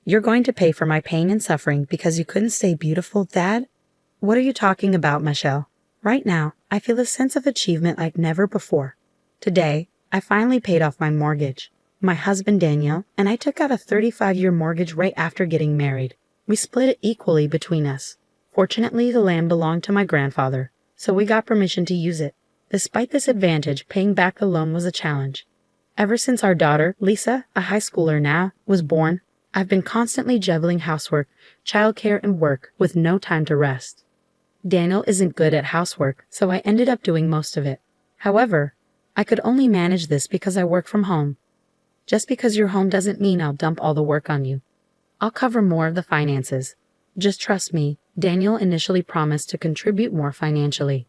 You're going to pay for my pain and suffering because you couldn't stay beautiful, Dad? What are you talking about, Michelle? Right now, I feel a sense of achievement like never before. Today, I finally paid off my mortgage. My husband Daniel and I took out a 35-year mortgage right after getting married. We split it equally between us. Fortunately, the land belonged to my grandfather, so we got permission to use it. Despite this advantage, paying back the loan was a challenge. Ever since our daughter, Lisa, a high schooler now, was born, I've been constantly juggling housework, childcare, and work with no time to rest. Daniel isn't good at housework, so I ended up doing most of it. However, I could only manage this because I work from home. Just because you're home doesn't mean I'll dump all the work on you. I'll cover more of the finances. Just trust me. Daniel initially promised to contribute more financially.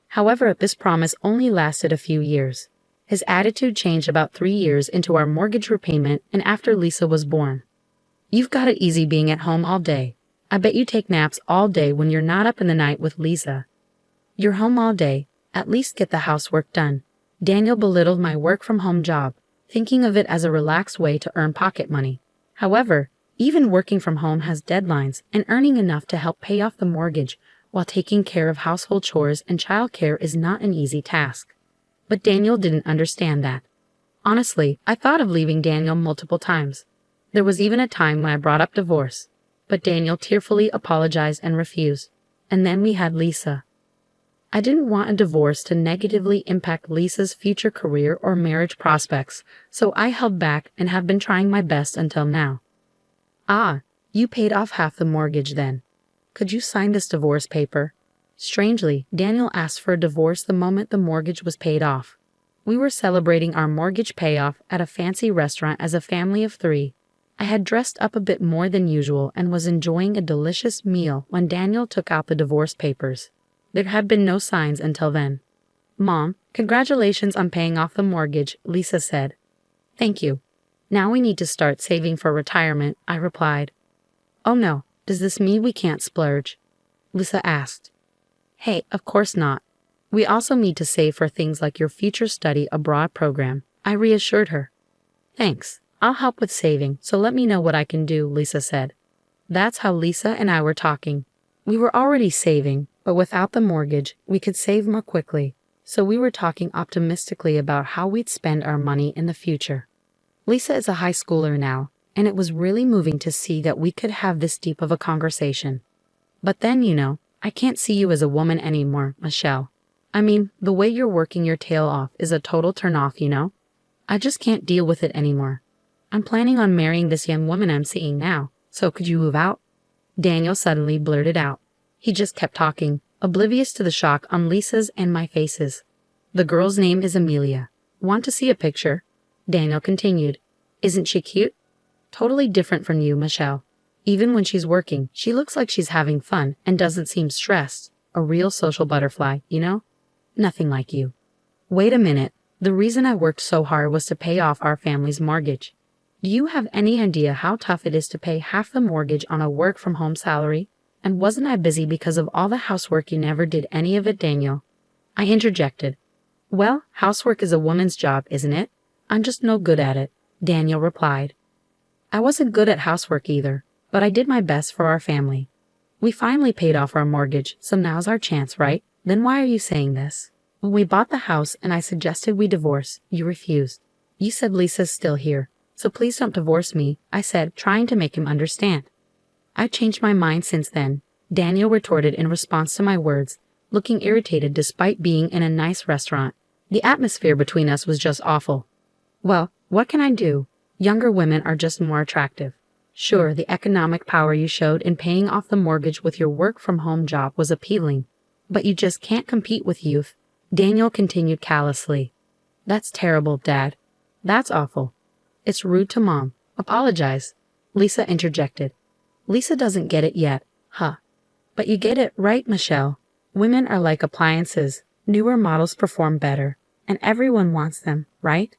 However, this promise only lasted a few years. His attitude changed about 3 years into our mortgage repayment and after Lisa was born. You've got it easy being at home all day. I bet you take naps all day when you're not up in the night with Lisa. You're home all day. At least get the housework done. Daniel belittled my work-from-home job, thinking of it as a relaxed way to earn pocket money. However, even working from home has deadlines, and earning enough to help pay off the mortgage while taking care of household chores and childcare is not an easy task. But Daniel didn't understand that. Honestly, I thought of leaving Daniel multiple times. There was even a time when I brought up divorce, but Daniel tearfully apologized and refused. And then we had Lisa. I didn't want a divorce to negatively impact Lisa's future career or marriage prospects, so I held back and have been trying my best until now. Ah, you paid off half the mortgage then. Could you sign this divorce paper? Strangely, Daniel asked for a divorce the moment the mortgage was paid off. We were celebrating our mortgage payoff at a fancy restaurant as a family of 3. I had dressed up a bit more than usual and was enjoying a delicious meal when Daniel took out the divorce papers. There had been no signs until then. Mom, congratulations on paying off the mortgage, Lisa said. Thank you. Now we need to start saving for retirement, I replied. Oh no, does this mean we can't splurge? Lisa asked. Hey, of course not. We also need to save for things like your future study abroad program, I reassured her. Thanks. I'll help with saving, so let me know what I can do, Lisa said. That's how Lisa and I were talking. We were already saving, but without the mortgage, we could save more quickly, so we were talking optimistically about how we'd spend our money in the future. Lisa is a high schooler now, and it was really moving to see that we could have this deep of a conversation. But then, I can't see you as a woman anymore, Michelle. I mean, the way you're working your tail off is a total turn-off, I just can't deal with it anymore. I'm planning on marrying this young woman I'm seeing now, so could you move out? Daniel suddenly blurted out. He just kept talking, oblivious to the shock on Lisa's and my faces. The girl's name is Amelia. Want to see a picture? Daniel continued. Isn't she cute? Totally different from you, Michelle. Even when she's working, she looks like she's having fun and doesn't seem stressed. A real social butterfly, Nothing like you. Wait a minute. The reason I worked so hard was to pay off our family's mortgage. Do you have any idea how tough it is to pay half the mortgage on a work-from-home salary? And wasn't I busy because of all the housework? You never did any of it, Daniel. I interjected. Well, housework is a woman's job, isn't it? I'm just no good at it, Daniel replied. I wasn't good at housework either, but I did my best for our family. We finally paid off our mortgage, so now's our chance, right? Then why are you saying this? When we bought the house and I suggested we divorce, you refused. You said Lisa's still here, so please don't divorce me, I said, trying to make him understand. I've changed my mind since then, Daniel retorted in response to my words, looking irritated despite being in a nice restaurant. The atmosphere between us was just awful. Well, what can I do? Younger women are just more attractive. Sure, the economic power you showed in paying off the mortgage with your work-from-home job was appealing, but you just can't compete with youth, Daniel continued callously. That's terrible, Dad. That's awful. It's rude to Mom. Apologize, Lisa interjected. Lisa doesn't get it yet, huh? But you get it, right, Michelle? Women are like appliances. Newer models perform better, and everyone wants them, right?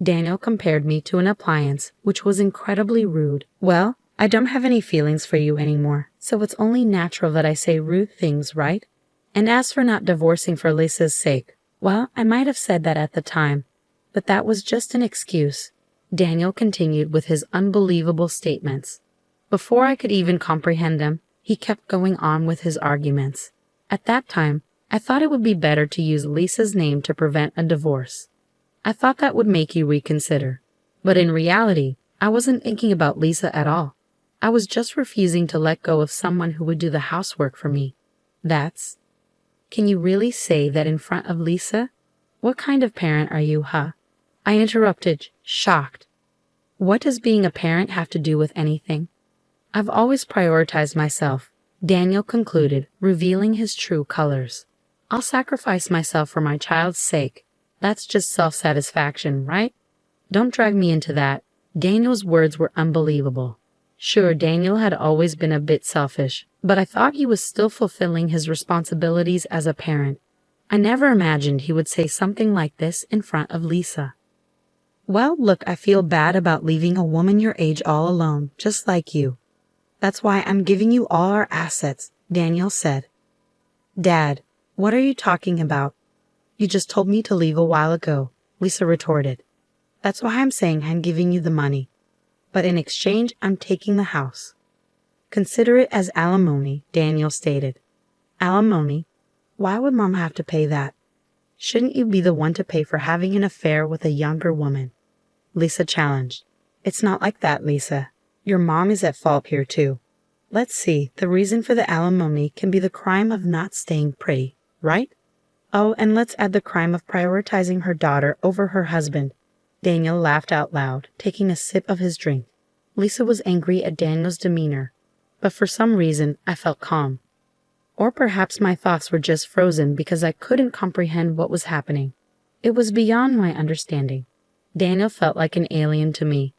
Daniel compared me to an appliance, which was incredibly rude. Well, I don't have any feelings for you anymore, so it's only natural that I say rude things, right? And as for not divorcing for Lisa's sake, well, I might have said that at the time, but that was just an excuse. Daniel continued with his unbelievable statements. Before I could even comprehend them, he kept going on with his arguments. At that time, I thought it would be better to use Lisa's name to prevent a divorce. I thought that would make you reconsider. But in reality, I wasn't thinking about Lisa at all. I was just refusing to let go of someone who would do the housework for me. That's... Can you really say that in front of Lisa? What kind of parent are you, huh? I interrupted, shocked. What does being a parent have to do with anything? I've always prioritized myself, Daniel concluded, revealing his true colors. I'll sacrifice myself for my child's sake. That's just self-satisfaction, right? Don't drag me into that. Daniel's words were unbelievable. Sure, Daniel had always been a bit selfish, but I thought he was still fulfilling his responsibilities as a parent. I never imagined he would say something like this in front of Lisa. Well, look, I feel bad about leaving a woman your age all alone, just like you. That's why I'm giving you all our assets, Daniel said. Dad, what are you talking about? You just told me to leave a while ago, Lisa retorted. That's why I'm saying I'm giving you the money. But in exchange, I'm taking the house. Consider it as alimony, Daniel stated. Alimony? Why would Mom have to pay that? Shouldn't you be the one to pay for having an affair with a younger woman? Lisa challenged. It's not like that, Lisa. Your mom is at fault here too. Let's see, the reason for the alimony can be the crime of not staying pretty, right? Oh, and let's add the crime of prioritizing her daughter over her husband. Daniel laughed out loud, taking a sip of his drink. Lisa was angry at Daniel's demeanor, but for some reason I felt calm. Or perhaps my thoughts were just frozen because I couldn't comprehend what was happening. It was beyond my understanding. Daniel felt like an alien to me.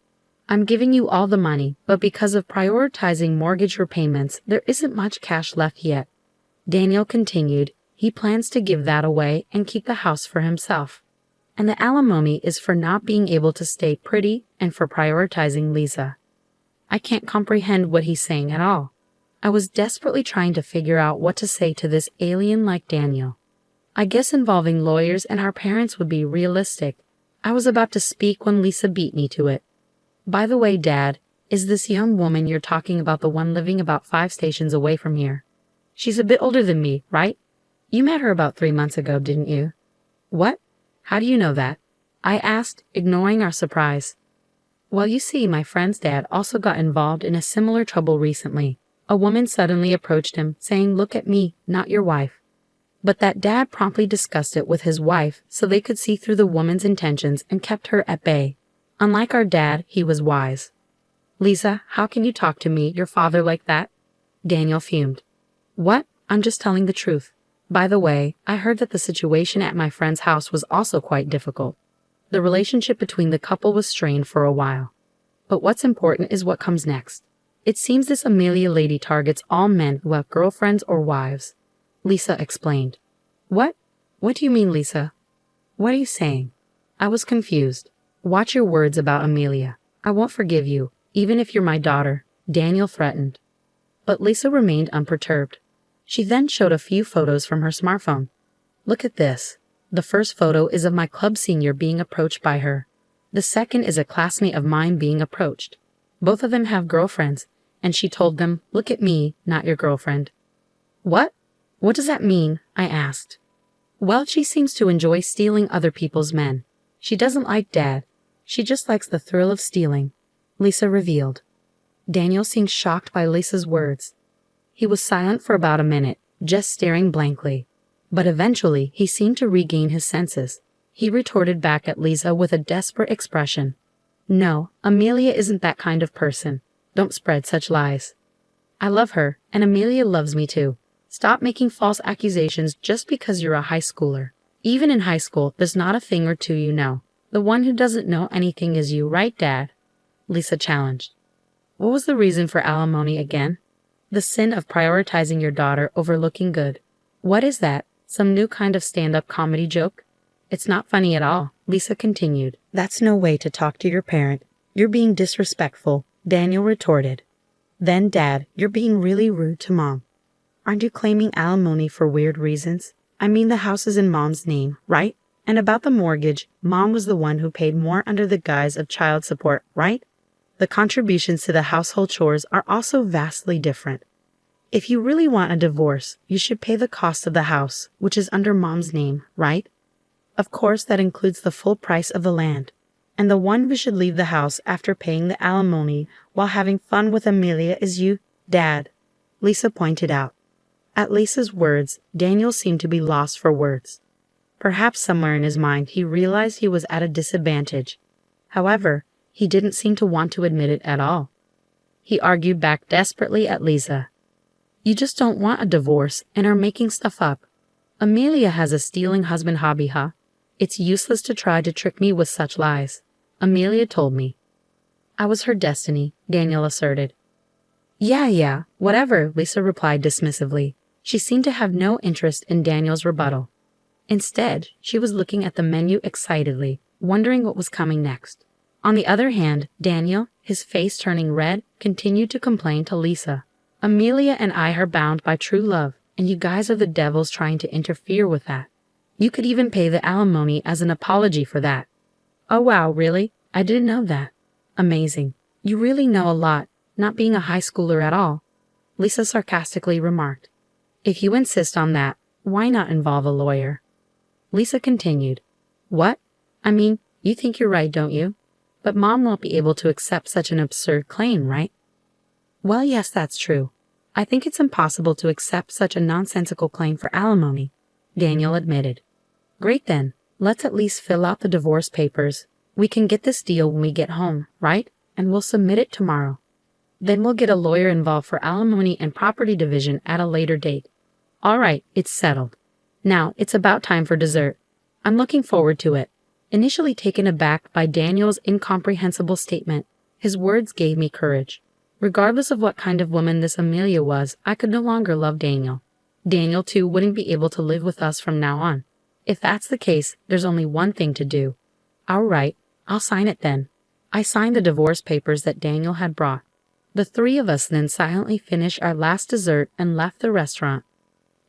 I'm giving you all the money, but because of prioritizing mortgage repayments, there isn't much cash left yet. Daniel continued, he plans to give that away and keep the house for himself. And the alimony is for not being able to stay pretty and for prioritizing Lisa. I can't comprehend what he's saying at all. I was desperately trying to figure out what to say to this alien like Daniel. I guess involving lawyers and our parents would be realistic. I was about to speak when Lisa beat me to it. By the way, Dad, is this young woman you're talking about the one living about 5 stations away from here? She's a bit older than me, right? You met her about 3 months ago, didn't you? What? How do you know that? I asked, ignoring our surprise. Well, you see, my friend's dad also got involved in a similar trouble recently. A woman suddenly approached him, saying, "Look at me, not your wife." But that dad promptly discussed it with his wife so they could see through the woman's intentions and kept her at bay. Unlike our dad, he was wise. Lisa, how can you talk to me, your father, like that? Daniel fumed. What? I'm just telling the truth. By the way, I heard that the situation at my friend's house was also quite difficult. The relationship between the couple was strained for a while. But what's important is what comes next. It seems this Amelia lady targets all men who have girlfriends or wives. Lisa explained. What? What do you mean, Lisa? What are you saying? I was confused. Watch your words about Amelia. I won't forgive you, even if you're my daughter, Daniel threatened. But Lisa remained unperturbed. She then showed a few photos from her smartphone. Look at this. The first photo is of my club senior being approached by her. The second is a classmate of mine being approached. Both of them have girlfriends, and she told them, "Look at me, not your girlfriend." What? What does that mean? I asked. Well, she seems to enjoy stealing other people's men. She doesn't like Dad. She just likes the thrill of stealing, Lisa revealed. Daniel seemed shocked by Lisa's words. He was silent for about a minute, just staring blankly. But eventually, he seemed to regain his senses. He retorted back at Lisa with a desperate expression. No, Amelia isn't that kind of person. Don't spread such lies. I love her, and Amelia loves me too. Stop making false accusations just because you're a high schooler. Even in high school, there's not a thing or two you know. The one who doesn't know anything is you, right, Dad? Lisa challenged. What was the reason for alimony again? The sin of prioritizing your daughter over looking good. What is that? Some new kind of stand-up comedy joke? It's not funny at all, Lisa continued. That's no way to talk to your parent. You're being disrespectful, Daniel retorted. Then, Dad, you're being really rude to Mom. Aren't you claiming alimony for weird reasons? I mean, the house is in Mom's name, right? And about the mortgage, Mom was the one who paid more under the guise of child support, right? the contributions to the household chores are also vastly different. If you really want a divorce, you should pay the cost of the house, which is under mom's name, right? Of course, that includes the full price of the land. And the one who should leave the house after paying the alimony while having fun with Amelia is you, Dad, Lisa pointed out. At Lisa's words, Daniel seemed to be lost for words. Perhaps somewhere in his mind he realized he was at a disadvantage. However, he didn't seem to want to admit it at all. He argued back desperately at Lisa. You just don't want a divorce and are making stuff up. Amelia has a stealing husband hobby, huh? It's useless to try to trick me with such lies. Amelia told me. I was her destiny, Daniel asserted. Yeah, whatever, Lisa replied dismissively. She seemed to have no interest in Daniel's rebuttal. Instead, she was looking at the menu excitedly, wondering what was coming next. On the other hand, Daniel, his face turning red, continued to complain to Lisa. Amelia and I are bound by true love, and you guys are the devils trying to interfere with that. You could even pay the alimony as an apology for that. Oh wow, really? I didn't know that. Amazing. You really know a lot, not being a high schooler at all, Lisa sarcastically remarked. If you insist on that, why not involve a lawyer? Lisa continued. What? I mean, you think you're right, don't you? But Mom won't be able to accept such an absurd claim, right? Well, yes, that's true. I think it's impossible to accept such a nonsensical claim for alimony, Daniel admitted. Great then, let's at least fill out the divorce papers. We can get this deal when we get home, right? And we'll submit it tomorrow. Then we'll get a lawyer involved for alimony and property division at a later date. All right, it's settled. Now, it's about time for dessert. I'm looking forward to it. Initially taken aback by Daniel's incomprehensible statement, his words gave me courage. Regardless of what kind of woman this Amelia was, I could no longer love Daniel. Daniel, too, wouldn't be able to live with us from now on. If that's the case, there's only one thing to do. All right, I'll sign it then. I signed the divorce papers that Daniel had brought. The three of us then silently finished our last dessert and left the restaurant.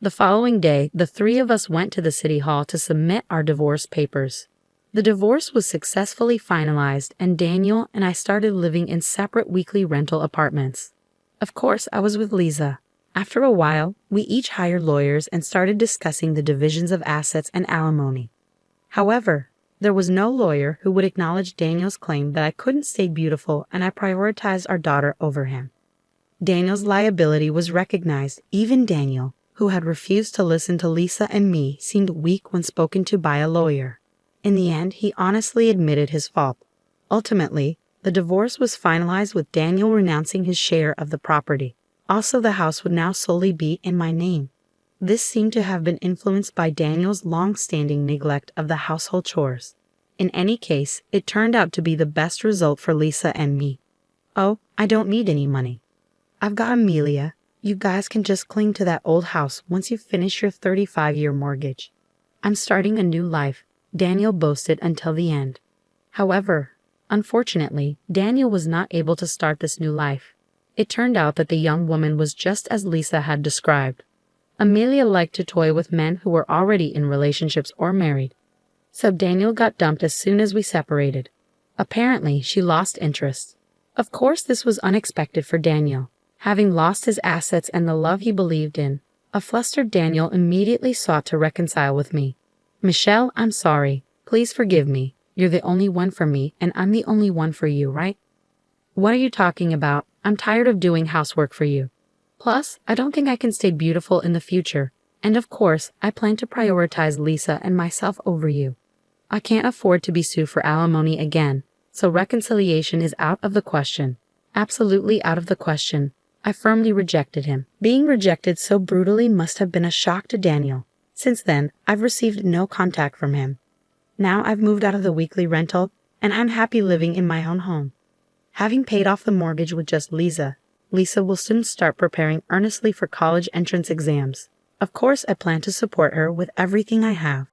The following day, the three of us went to the city hall to submit our divorce papers. The divorce was successfully finalized, and Daniel and I started living in separate weekly rental apartments. Of course, I was with Lisa. After a while, we each hired lawyers and started discussing the divisions of assets and alimony. However, there was no lawyer who would acknowledge Daniel's claim that I couldn't stay beautiful and I prioritized our daughter over him. Daniel's liability was recognized. Even Daniel, who had refused to listen to Lisa and me, seemed weak when spoken to by a lawyer. In the end, he honestly admitted his fault. Ultimately, the divorce was finalized with Daniel renouncing his share of the property. Also, the house would now solely be in my name. This seemed to have been influenced by Daniel's long-standing neglect of the household chores. In any case, it turned out to be the best result for Lisa and me. Oh, I don't need any money. I've got Amelia. You guys can just cling to that old house once you finish your 35-year mortgage. I'm starting a new life, Daniel boasted until the end. However, unfortunately, Daniel was not able to start this new life. It turned out that the young woman was just as Lisa had described. Amelia liked to toy with men who were already in relationships or married. So Daniel got dumped as soon as we separated. Apparently, she lost interest. Of course, this was unexpected for Daniel. Having lost his assets and the love he believed in, a flustered Daniel immediately sought to reconcile with me. Michelle, I'm sorry. Please forgive me. You're the only one for me, and I'm the only one for you, right? What are you talking about? I'm tired of doing housework for you. Plus, I don't think I can stay beautiful in the future. And of course, I plan to prioritize Lisa and myself over you. I can't afford to be sued for alimony again, so reconciliation is out of the question. Absolutely out of the question. I firmly rejected him. Being rejected so brutally must have been a shock to Daniel. Since then, I've received no contact from him. Now I've moved out of the weekly rental, and I'm happy living in my own home. Having paid off the mortgage with just Lisa will soon start preparing earnestly for college entrance exams. Of course, I plan to support her with everything I have.